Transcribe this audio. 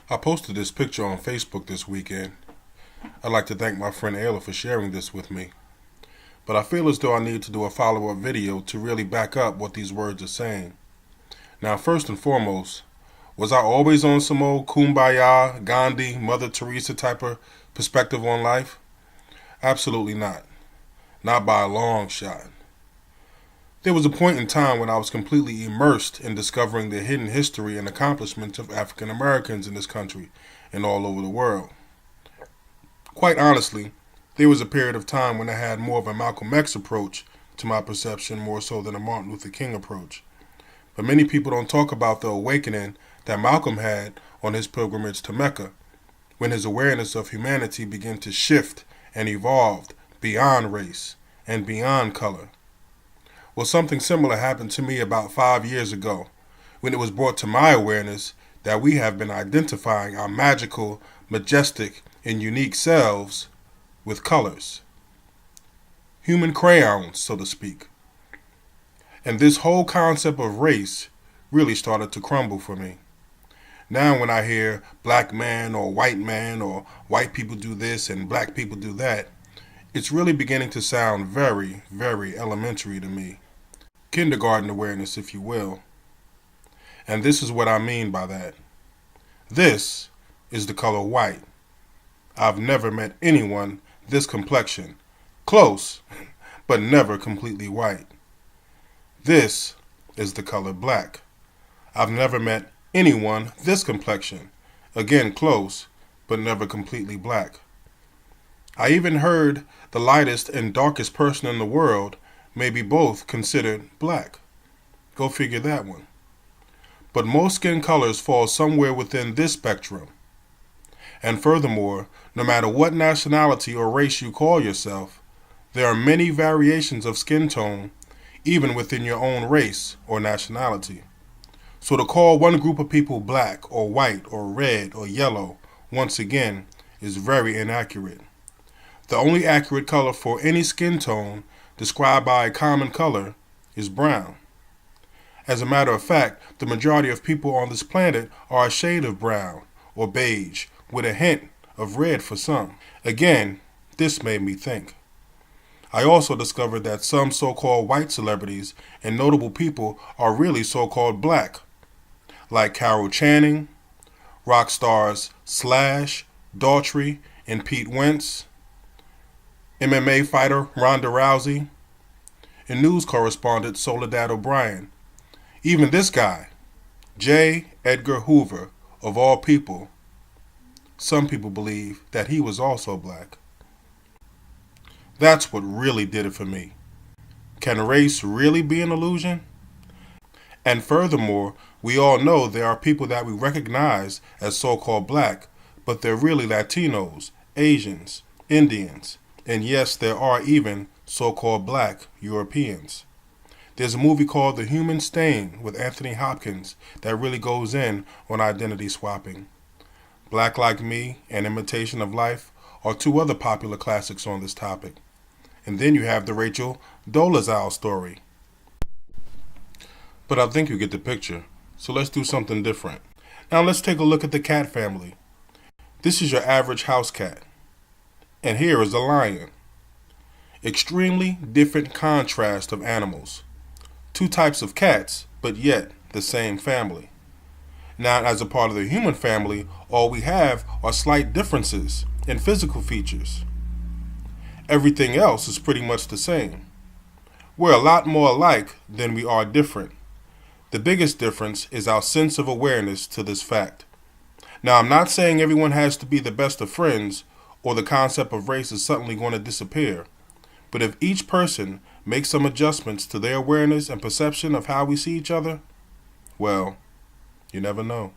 I posted this picture on Facebook this weekend. I'd like to thank my friend Ayla for sharing this with me. But I feel as though I need to do a follow-up video to really back up what these words are saying. Now, first and foremost, was I always on some old Kumbaya, Gandhi, Mother Teresa type of perspective on life? Absolutely not. Not by a long shot. There was a point in time when I was completely immersed in discovering the hidden history and accomplishments of African Americans in this country and all over the world. Quite honestly, there was a period of time when I had more of a Malcolm X approach to my perception more so than a Martin Luther King approach. But many people don't talk about the awakening that Malcolm had on his pilgrimage to Mecca, when his awareness of humanity began to shift and evolved beyond race and beyond color. Well, something similar happened to me about 5 years ago, when it was brought to my awareness that we have been identifying our magical, majestic, and unique selves with colors. Human crayons, so to speak. And this whole concept of race really started to crumble for me. Now when I hear black man or white people do this and black people do that, it's really beginning to sound very, very elementary to me. Kindergarten awareness, if you will. And this is what I mean by that. This is the color white. I've never met anyone this complexion. Close, but never completely white. This is the color black. I've never met anyone this complexion. Again, close, but never completely black. I even heard the lightest and darkest person in the world may be both considered black. Go figure that one. But most skin colors fall somewhere within this spectrum. And furthermore, no matter what nationality or race you call yourself, there are many variations of skin tone, even within your own race or nationality. So to call one group of people black or white or red or yellow, once again, is very inaccurate. The only accurate color for any skin tone described by a common color is brown. As a matter of fact, the majority of people on this planet are a shade of brown or beige with a hint of red for some. Again, this made me think. I also discovered that some so-called white celebrities and notable people are really so-called black, like Carol Channing, rock stars Slash, Daughtry, and Pete Wentz, MMA fighter Ronda Rousey, and news correspondent Soledad O'Brien. Even this guy, J. Edgar Hoover, of all people, some people believe that he was also black. That's what really did it for me. Can race really be an illusion? And furthermore, we all know there are people that we recognize as so-called black, but they're really Latinos, Asians, Indians, and yes, there are even so-called black Europeans. There's a movie called The Human Stain with Anthony Hopkins that really goes in on identity swapping. Black Like Me and Imitation of Life are two other popular classics on this topic. And then you have the Rachel Dolezal story. But I think you get the picture, so let's do something different. Now let's take a look at the cat family. This is your average house cat. And here is a lion. Extremely different contrast of animals. Two types of cats, but yet the same family. Now, as a part of the human family, all we have are slight differences in physical features. Everything else is pretty much the same. We're a lot more alike than we are different. The biggest difference is our sense of awareness to this fact. Now, I'm not saying everyone has to be the best of friends or the concept of race is suddenly going to disappear. But if each person makes some adjustments to their awareness and perception of how we see each other, well, you never know.